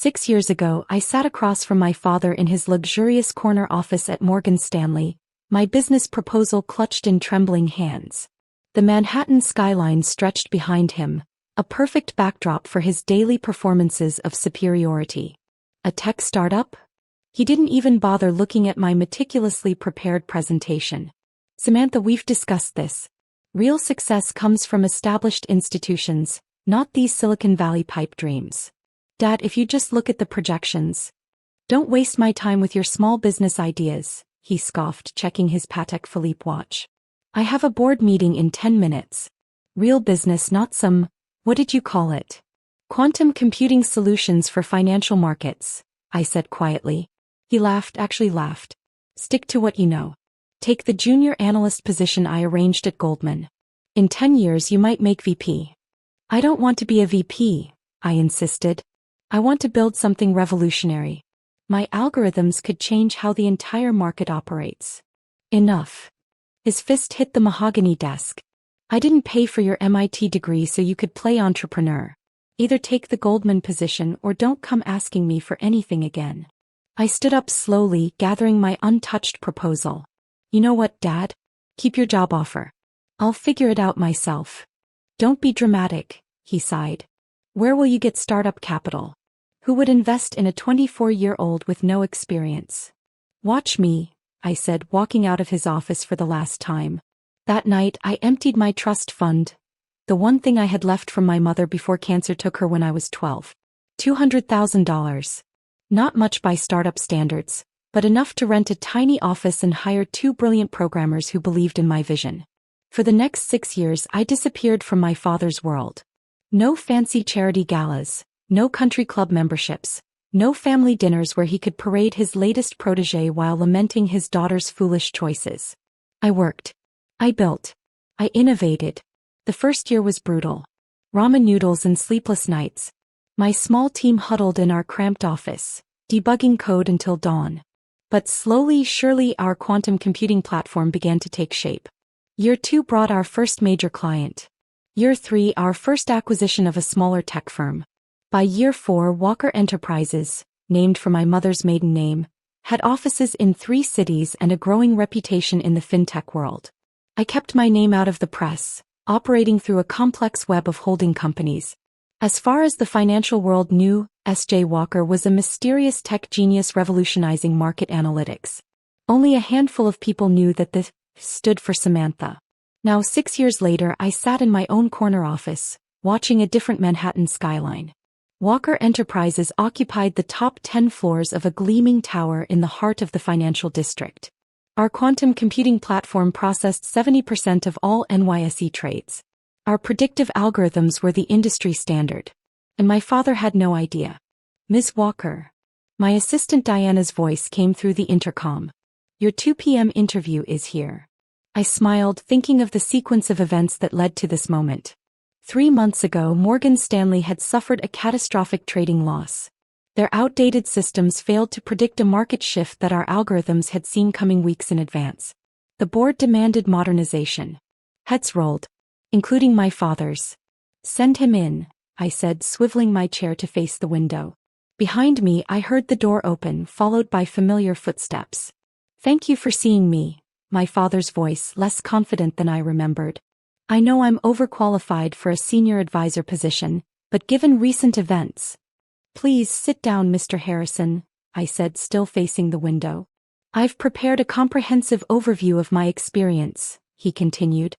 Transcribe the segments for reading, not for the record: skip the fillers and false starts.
6 years ago, I sat across from my father in his luxurious corner office at Morgan Stanley, my business proposal clutched in trembling hands. The Manhattan skyline stretched behind him, a perfect backdrop for his daily performances of superiority. A tech startup? He didn't even bother looking at my meticulously prepared presentation. Samantha, we've discussed this. Real success comes from established institutions, not these Silicon Valley pipe dreams. Dad, if you just look at the projections. Don't waste my time with your small business ideas, he scoffed, checking his Patek Philippe watch. I have a board meeting in 10 minutes. Real business, not some, what did you call it? Quantum computing solutions for financial markets, I said quietly. He actually laughed. Stick to what you know. Take the junior analyst position I arranged at Goldman. In 10 years you might make VP. I don't want to be a VP, I insisted. I want to build something revolutionary. My algorithms could change how the entire market operates. Enough. His fist hit the mahogany desk. I didn't pay for your MIT degree so you could play entrepreneur. Either take the Goldman position or don't come asking me for anything again. I stood up slowly, gathering my untouched proposal. You know what, Dad? Keep your job offer. I'll figure it out myself. Don't be dramatic, he sighed. Where will you get startup capital? Who would invest in a 24-year-old with no experience? Watch me, I said, walking out of his office for the last time. That night, I emptied my trust fund, the one thing I had left from my mother before cancer took her when I was 12. $200,000. Not much by startup standards, but enough to rent a tiny office and hire 2 brilliant programmers who believed in my vision. For the next 6 years, I disappeared from my father's world. No fancy charity galas, no country club memberships, no family dinners where he could parade his latest protégé while lamenting his daughter's foolish choices. I worked. I built. I innovated. The first year was brutal. Ramen noodles and sleepless nights. My small team huddled in our cramped office, debugging code until dawn. But slowly, surely, our quantum computing platform began to take shape. Year 2 brought our first major client. Year 3, our first acquisition of a smaller tech firm. By year 4, Walker Enterprises, named for my mother's maiden name, had offices in 3 cities and a growing reputation in the fintech world. I kept my name out of the press, operating through a complex web of holding companies. As far as the financial world knew, S.J. Walker was a mysterious tech genius revolutionizing market analytics. Only a handful of people knew that this stood for Samantha. Now 6 years later, I sat in my own corner office, watching a different Manhattan skyline. Walker Enterprises occupied the top 10 floors of a gleaming tower in the heart of the financial district. Our quantum computing platform processed 70% of all NYSE trades. Our predictive algorithms were the industry standard. And my father had no idea. Ms. Walker. My assistant Diana's voice came through the intercom. Your 2 p.m. interview is here. I smiled, thinking of the sequence of events that led to this moment. 3 months ago, Morgan Stanley had suffered a catastrophic trading loss. Their outdated systems failed to predict a market shift that our algorithms had seen coming weeks in advance. The board demanded modernization. Heads rolled, including my father's. Send him in, I said, swiveling my chair to face the window. Behind me, I heard the door open, followed by familiar footsteps. Thank you for seeing me, my father's voice, less confident than I remembered. I know I'm overqualified for a senior advisor position, but given recent events. Please sit down, Mr. Harrison, I said, still facing the window. I've prepared a comprehensive overview of my experience, he continued.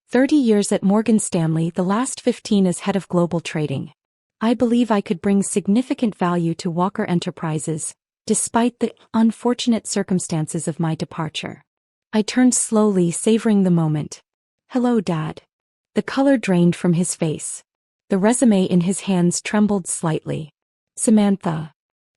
30 years at Morgan Stanley, the last 15 as head of global trading. I believe I could bring significant value to Walker Enterprises, despite the unfortunate circumstances of my departure. I turned slowly, savoring the moment. Hello, Dad. The color drained from his face. The resume in his hands trembled slightly. Samantha.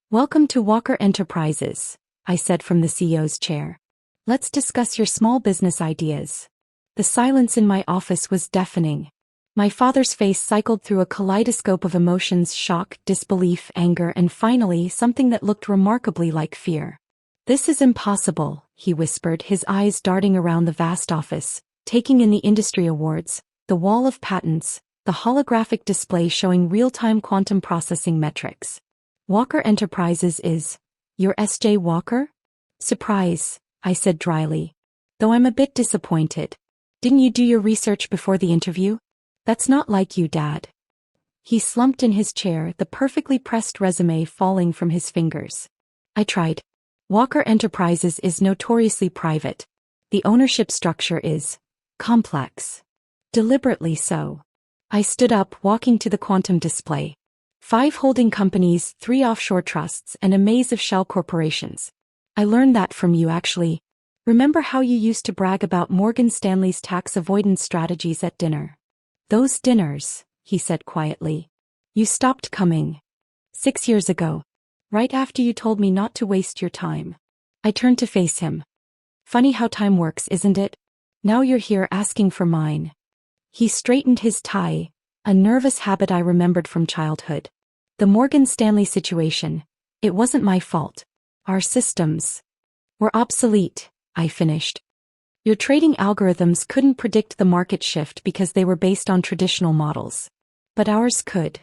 Welcome to Walker Enterprises, I said from the CEO's chair. Let's discuss your small business ideas. The silence in my office was deafening. My father's face cycled through a kaleidoscope of emotions: shock, disbelief, anger, and finally something that looked remarkably like fear. This is impossible, he whispered, his eyes darting around the vast office, taking in the industry awards, the wall of patents, the holographic display showing real-time quantum processing metrics. Walker Enterprises is. You're S.J. Walker? Surprise, I said dryly. Though I'm a bit disappointed. Didn't you do your research before the interview? That's not like you, Dad. He slumped in his chair, the perfectly pressed resume falling from his fingers. I tried. Walker Enterprises is notoriously private. The ownership structure is complex. Deliberately so. I stood up, walking to the quantum display. 5 holding companies, 3 offshore trusts, and a maze of shell corporations. I learned that from you, actually. Remember how you used to brag about Morgan Stanley's tax avoidance strategies at dinner? Those dinners, he said quietly. You stopped coming. 6 years ago. Right after you told me not to waste your time. I turned to face him. Funny how time works, isn't it? Now you're here asking for mine. He straightened his tie, a nervous habit I remembered from childhood. The Morgan Stanley situation. It wasn't my fault. Our systems were obsolete, I finished. Your trading algorithms couldn't predict the market shift because they were based on traditional models. But ours could.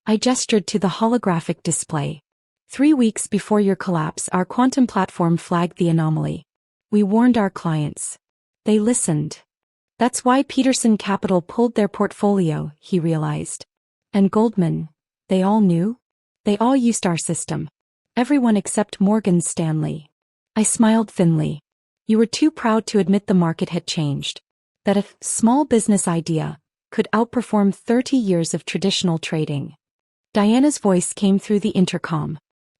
I gestured to the holographic display. 3 weeks before your collapse, our quantum platform flagged the anomaly. We warned our clients. They listened. That's why Peterson Capital pulled their portfolio, he realized. And Goldman, they all knew? They all used our system. Everyone except Morgan Stanley. I smiled thinly. You were too proud to admit the market had changed. That a small business idea could outperform 30 years of traditional trading. Diana's voice came through the intercom.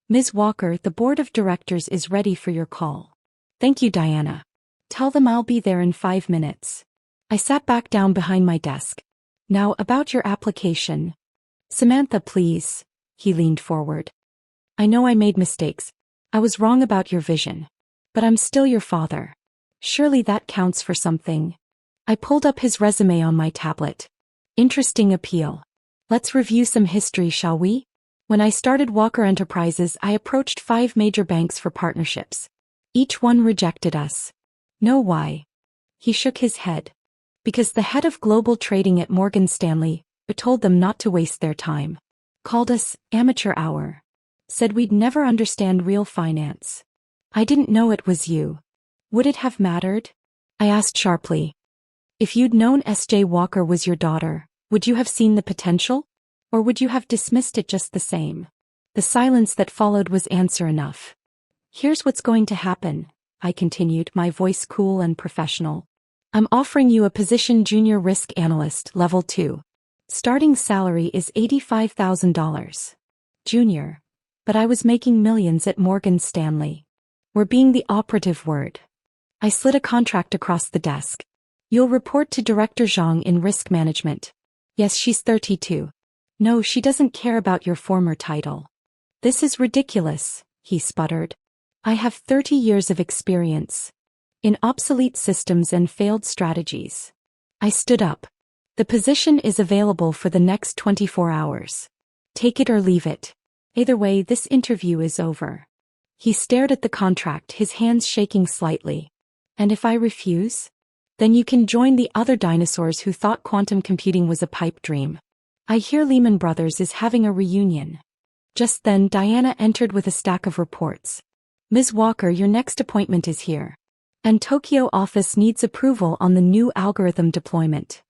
Ms. Walker, the board of directors is ready for your call. Thank you, Diana. Tell them I'll be there in 5 minutes. I sat back down behind my desk. Now about your application. Samantha, please. He leaned forward. I know I made mistakes. I was wrong about your vision. But I'm still your father. Surely that counts for something. I pulled up his resume on my tablet. Interesting appeal. Let's review some history, shall we? When I started Walker Enterprises, I approached 5 major banks for partnerships. Each one rejected us. Know why? He shook his head. Because the head of global trading at Morgan Stanley told them not to waste their time. Called us amateur hour. Said we'd never understand real finance. I didn't know it was you. Would it have mattered? I asked sharply. If you'd known S.J. Walker was your daughter, would you have seen the potential? Or would you have dismissed it just the same? The silence that followed was answer enough. Here's what's going to happen, I continued, my voice cool and professional. I'm offering you a position junior risk analyst, level 2. Starting salary is $85,000. Junior. But I was making millions at Morgan Stanley. We're being the operative word. I slid a contract across the desk. You'll report to Director Zhang in risk management. Yes, she's 32. No, she doesn't care about your former title. This is ridiculous, he sputtered. I have 30 years of experience in obsolete systems and failed strategies. I stood up. The position is available for the next 24 hours. Take it or leave it. Either way, this interview is over. He stared at the contract, his hands shaking slightly. And if I refuse? Then you can join the other dinosaurs who thought quantum computing was a pipe dream. I hear Lehman Brothers is having a reunion. Just then, Diana entered with a stack of reports. Ms. Walker, your next appointment is here. And Tokyo office needs approval on the new algorithm deployment.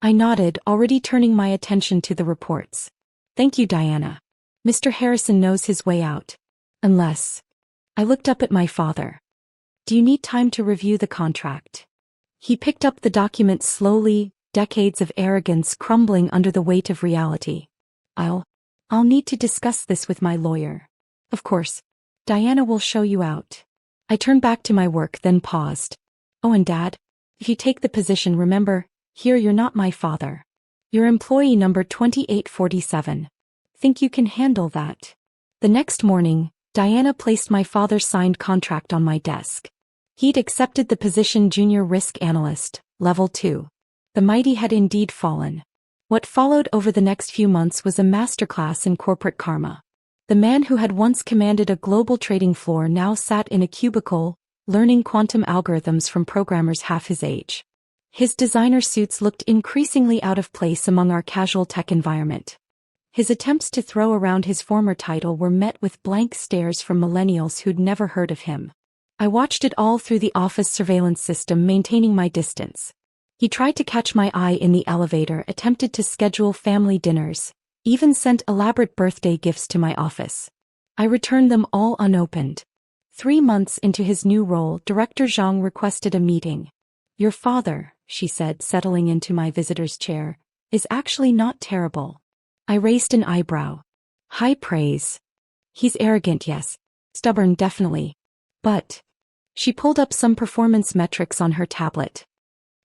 I nodded, already turning my attention to the reports. Thank you, Diana. Mr. Harrison knows his way out. Unless. I looked up at my father. Do you need time to review the contract? He picked up the document slowly, decades of arrogance crumbling under the weight of reality. I'll need to discuss this with my lawyer. Of course. Diana will show you out. I turned back to my work, then paused. Oh, and Dad, if you take the position, remember, here you're not my father. You're employee number 2847. Think you can handle that? The next morning, Diana placed my father's signed contract on my desk. He'd accepted the position junior risk analyst, level 2. The mighty had indeed fallen. What followed over the next few months was a masterclass in corporate karma. The man who had once commanded a global trading floor now sat in a cubicle, learning quantum algorithms from programmers half his age. His designer suits looked increasingly out of place among our casual tech environment. His attempts to throw around his former title were met with blank stares from millennials who'd never heard of him. I watched it all through the office surveillance system, maintaining my distance. He tried to catch my eye in the elevator, attempted to schedule family dinners, even sent elaborate birthday gifts to my office. I returned them all unopened. 3 months into his new role, Director Zhang requested a meeting. "Your father," she said, settling into my visitor's chair, "is actually not terrible." I raised an eyebrow. High praise. He's arrogant, yes. Stubborn, definitely. But she pulled up some performance metrics on her tablet.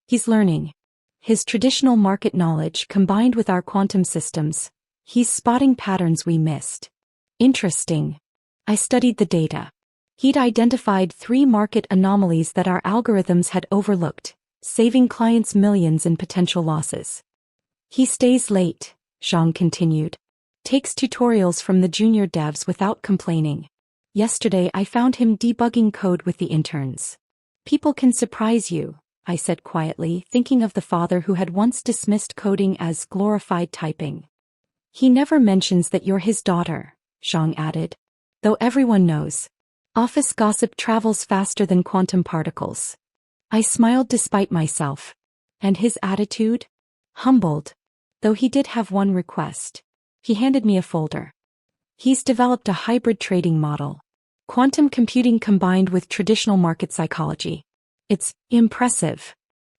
He's learning. His traditional market knowledge combined with our quantum systems, he's spotting patterns we missed. Interesting. I studied the data. He'd identified 3 market anomalies that our algorithms had overlooked, saving clients millions in potential losses. He stays late, Zhang continued. Takes tutorials from the junior devs without complaining. Yesterday I found him debugging code with the interns. "People can surprise you," I said quietly, thinking of the father who had once dismissed coding as glorified typing. "He never mentions that you're his daughter," Zhang added. "Though everyone knows. Office gossip travels faster than quantum particles." I smiled despite myself. And his attitude? Humbled. Though he did have one request. He handed me a folder. He's developed a hybrid trading model. Quantum computing combined with traditional market psychology. It's impressive.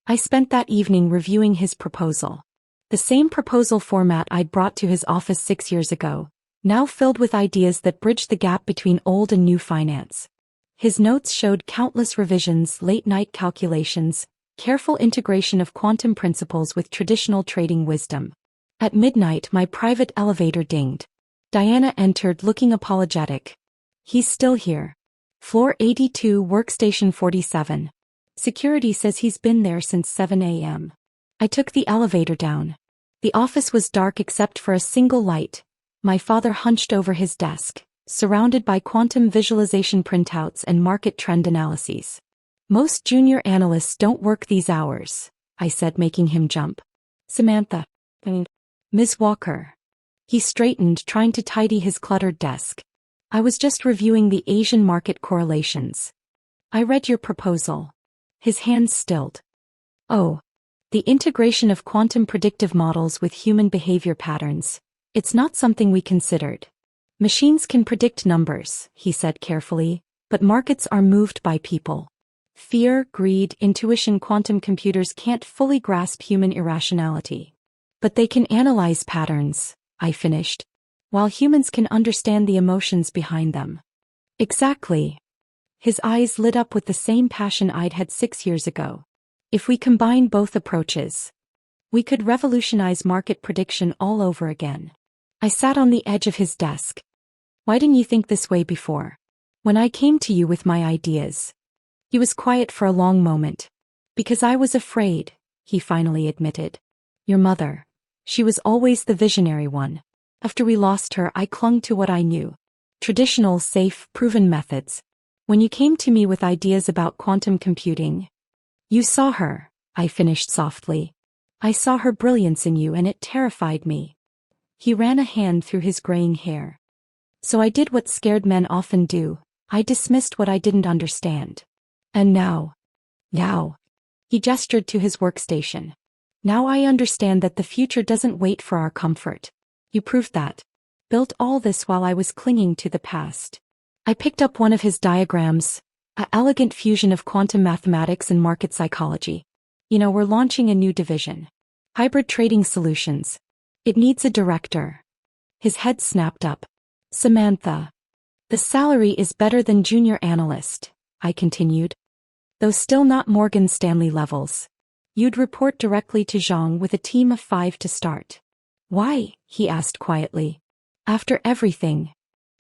I spent that evening reviewing his proposal. The same proposal format I'd brought to his office 6 years ago, now filled with ideas that bridged the gap between old and new finance. His notes showed countless revisions, late-night calculations, careful integration of quantum principles with traditional trading wisdom. At midnight my private elevator dinged. Diana entered looking apologetic. "He's still here. Floor 82, workstation 47. Security says he's been there since 7 a.m. I took the elevator down. The office was dark except for a single light. My father hunched over his desk, surrounded by quantum visualization printouts and market trend analyses. "Most junior analysts don't work these hours," I said, making him jump. "Samantha. Ms. Walker." He straightened, trying to tidy his cluttered desk. "I was just reviewing the Asian market correlations. I read your proposal." His hands stilled. "Oh. The integration of quantum predictive models with human behavior patterns. It's not something we considered. Machines can predict numbers," he said carefully, "but markets are moved by people. Fear, greed, intuition. Quantum computers can't fully grasp human irrationality. But they can analyze patterns," I finished, "while humans can understand the emotions behind them." "Exactly." His eyes lit up with the same passion I'd had 6 years ago. "If we combine both approaches, we could revolutionize market prediction all over again." I sat on the edge of his desk. "Why didn't you think this way before? When I came to you with my ideas?" He was quiet for a long moment. "Because I was afraid," he finally admitted. "Your mother. She was always the visionary one. After we lost her, I clung to what I knew. Traditional, safe, proven methods. When you came to me with ideas about quantum computing, you saw her," I finished softly. "I saw her brilliance in you and it terrified me." He ran a hand through his graying hair. "So I did what scared men often do. I dismissed what I didn't understand. And now. He gestured to his workstation. "Now I understand that the future doesn't wait for our comfort. You proved that. Built all this while I was clinging to the past." I picked up one of his diagrams, an elegant fusion of quantum mathematics and market psychology. "We're launching a new division. Hybrid trading solutions. It needs a director." His head snapped up. "Samantha. The salary is better than junior analyst," I continued. "Though still not Morgan Stanley levels. You'd report directly to Zhang with a team of 5 to start." "Why?" he asked quietly. "After everything.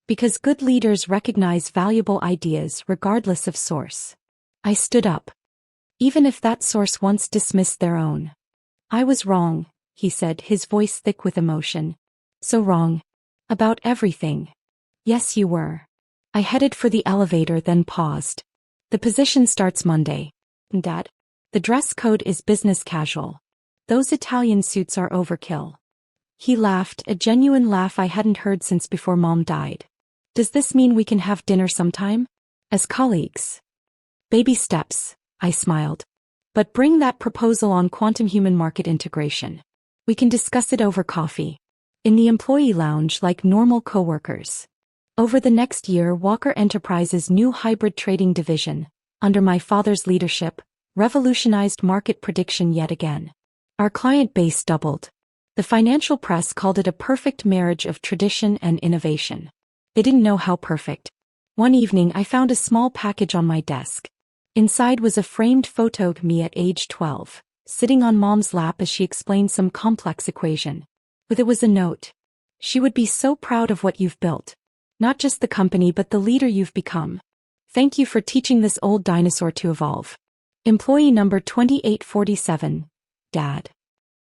Because good leaders recognize valuable ideas regardless of source." I stood up. "Even if that source once dismissed their own." "I was wrong," he said, his voice thick with emotion. "So wrong. About everything." "Yes, you were." I headed for the elevator, then paused. "The position starts Monday. Dad. The dress code is business casual. Those Italian suits are overkill." He laughed, a genuine laugh I hadn't heard since before Mom died. Does this mean we can have dinner sometime? As colleagues? Baby steps, I smiled. But bring that proposal on quantum human market integration. We can discuss it over coffee. In the employee lounge like normal coworkers. Over the next year, Walker Enterprises' new hybrid trading division, under my father's leadership, revolutionized market prediction yet again. Our client base doubled. The financial press called it a perfect marriage of tradition and innovation. They didn't know how perfect. One evening I found a small package on my desk. Inside was a framed photo of me at age 12, sitting on Mom's lap as she explained some complex equation. With it was a note. She would be so proud of what you've built. Not just the company but the leader you've become. Thank you for teaching this old dinosaur to evolve. Employee number 2847, Dad.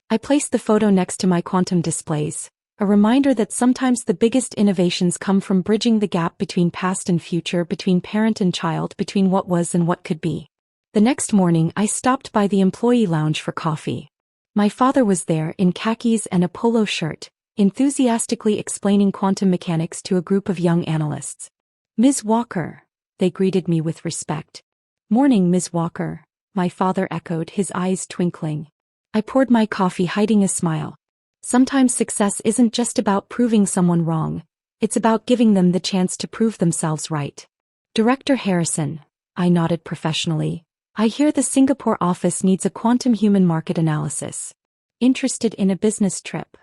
I placed the photo next to my quantum displays, a reminder that sometimes the biggest innovations come from bridging the gap between past and future, between parent and child, between what was and what could be. The next morning I stopped by the employee lounge for coffee. My father was there in khakis and a polo shirt, enthusiastically explaining quantum mechanics to a group of young analysts. Ms. Walker, they greeted me with respect. Morning, Ms. Walker, my father echoed, his eyes twinkling. I poured my coffee, hiding a smile. Sometimes success isn't just about proving someone wrong, it's about giving them the chance to prove themselves right. Director Harrison, I nodded professionally. I hear the Singapore office needs a quantum human market analysis. Interested in a business trip?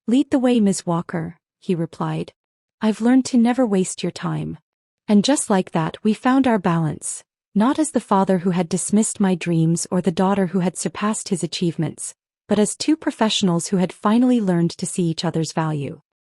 Lead the way, Ms. Walker, he replied. I've learned to never waste your time. And just like that we found our balance, not as the father who had dismissed my dreams or the daughter who had surpassed his achievements, but as two professionals who had finally learned to see each other's value.